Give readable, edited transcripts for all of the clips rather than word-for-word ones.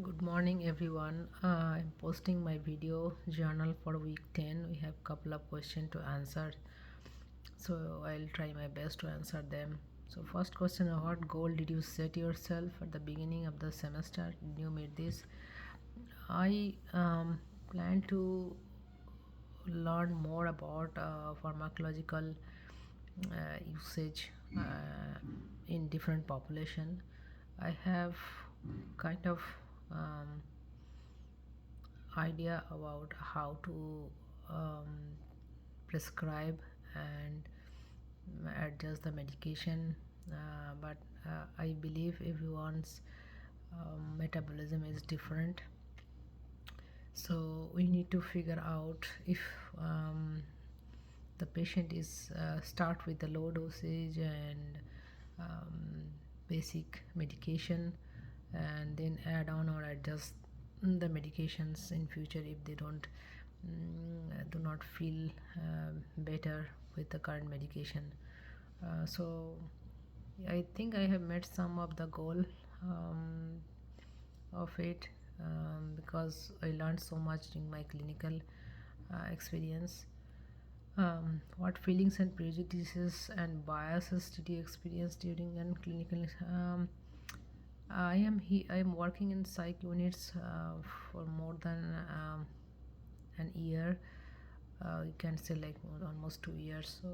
Good morning, everyone. I'm posting my video journal for week 10. We have couple of questions to answer, so I'll try my best to answer them. So, first question: what goal did you set yourself at the beginning of the semester? Did you meet this? I plan to learn more about pharmacological usage in different population. I have kind of um, idea about how to um, prescribe and adjust the medication, but I believe everyone's metabolism is different, so we need to figure out if um, the patient is start with the low dosage and um, basic medication, and then add on or adjust the medications in future if they do not feel better with the current medication. So I think I have met some of the goal um, of it, because I learned so much in my clinical experience. What feelings and prejudices and biases did you experience during an clinical? I am working in psych units for more than an year. You can say like almost 2 years. So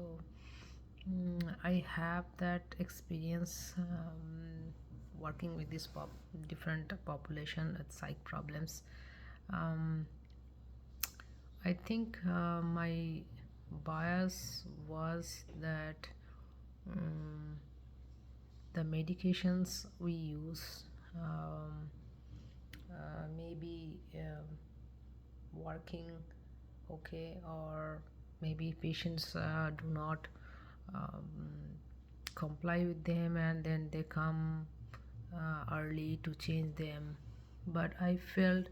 I have that experience working with this different population with psych problems. Um, I think my bias was that um, the medications we use um, maybe working okay, or maybe patients do not um, comply with them, and then they come early to change them. But I felt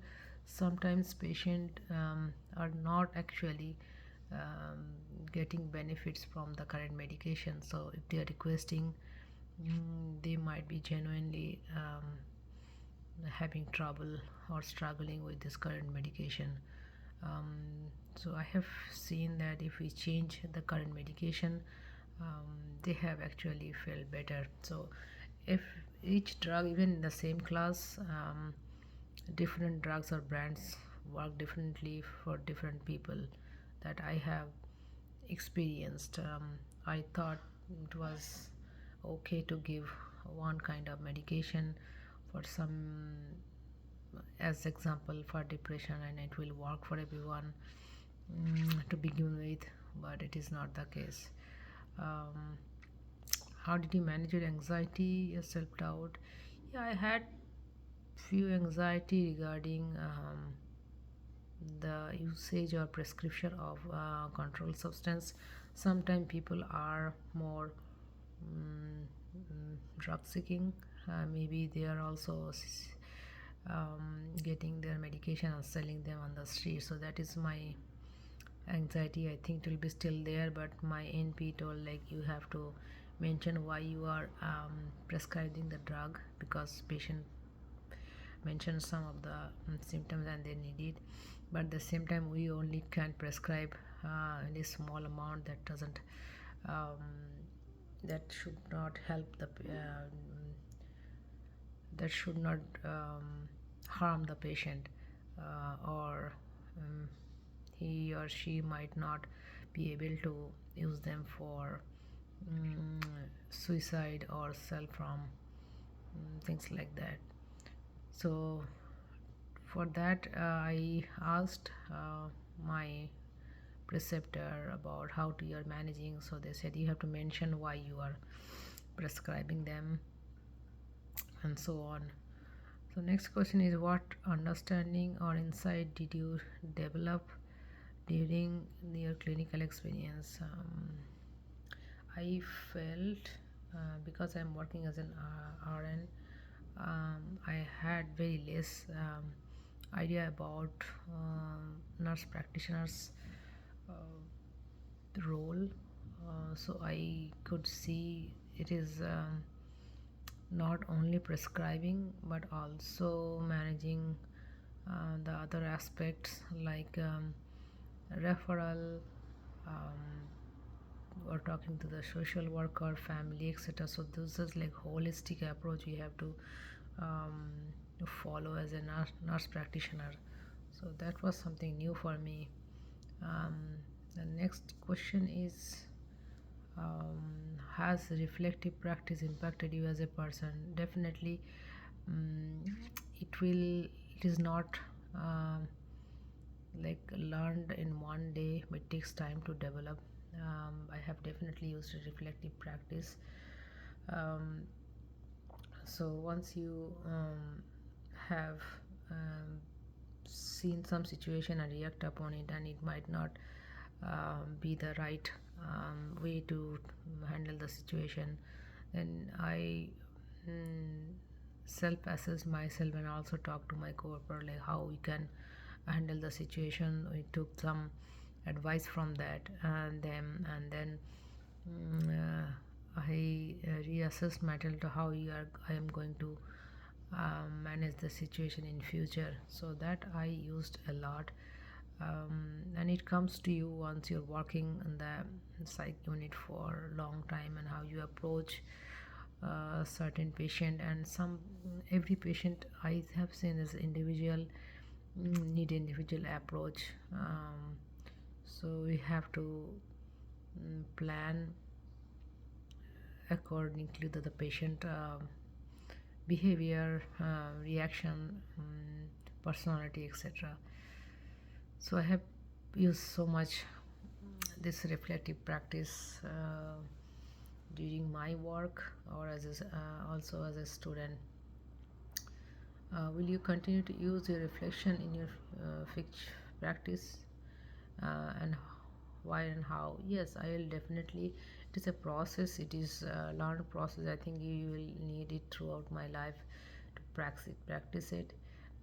sometimes patients are not actually um, getting benefits from the current medication, so if they are requesting, they might be genuinely having trouble or struggling with this current medication. um, so I have seen that if we change the current medication, they have actually felt better. So if each drug, even in the same class, different drugs or brands work differently for different people that I have experienced. I thought it was okay to give one kind of medication for some, as example for depression, and it will work for everyone to begin with, but it is not the case. um, how did you manage your anxiety, your self-doubt? Yeah, I had few anxiety regarding the usage or prescription of controlled substance. Sometimes people are more drug seeking. Maybe they are also getting their medication and selling them on the street. So that is my anxiety. I think it will be still there, but my NP told like you have to mention why you are prescribing the drug, because patient mention some of the symptoms and they need it, but at the same time we only can prescribe in a small amount that doesn't um, that should not help the that should not harm the patient, or um, he or she might not be able to use them for suicide or self harm, things like that. So for that, I asked my preceptor about how to you're managing. So they said you have to mention why you are prescribing them, and so on. So next question is, what understanding or insight did you develop during your clinical experience? I felt, because I'm working as an RN, I had very less idea about nurse practitioners role. So I could see it is not only prescribing but also managing the other aspects like referral, um, or talking to the social worker, family, etc. So this is like holistic approach you have um, to follow as a nurse practitioner. So that was something new for me. um, the next question is, has reflective practice impacted you as a person? Definitely. It is not um, like learned in one day, but it takes time to develop. I have definitely used a reflective practice. um, so once you have um, seen some situation and react upon it, and it might not be the right way to handle the situation, then I mm, self assess myself and also talk to my coworker like how we can handle the situation. We took some advice from that and then I reassessed myself to how I am going to manage the situation in future. So that I used a lot. And it comes to you once you're working in the psych unit for a long time, and how you approach certain patient. And some every patient I have seen is individual, need individual approach. So we have to plan according to the patient behavior, reaction, personality, etc. So I have used so much this reflective practice during my work, or also as a student. Will you continue to use your reflection in your fixed practice, and why and how? Yes, I will definitely. It is a process. It is a learned process. I think you will need it throughout my life to practice it.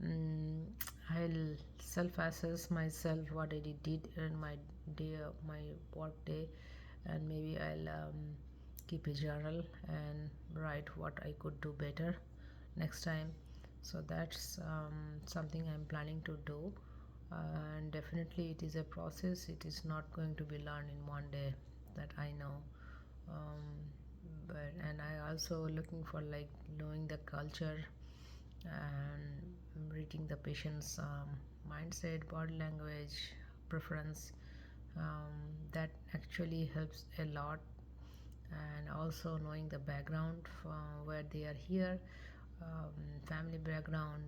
mm, I'll self-assess myself what I did in my day, my work day, and maybe I'll keep a journal and write what I could do better next time. So that's something I'm planning to do. And definitely it is a process. It is not going to be learned in one day, that I know. um, and I also looking for like knowing the culture and reading the patient's mindset, body language, preference. That actually helps a lot. And also knowing the background from where they are here, family background,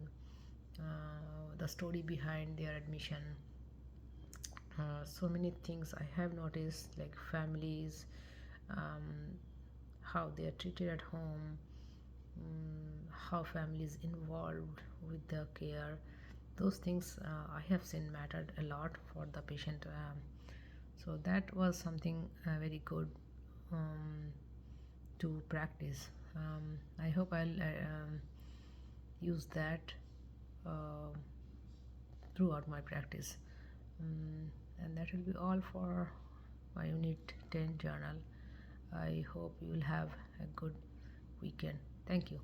the story behind their admission. So many things I have noticed, like families, um, how they are treated at home, how families involved with the care. Those things I have seen mattered a lot for the patient. So that was something very good um, to practice. I hope I'll use that uh, throughout my practice. Mm, and that will be all for my Unit 10 journal. I hope you will have a good weekend. Thank you.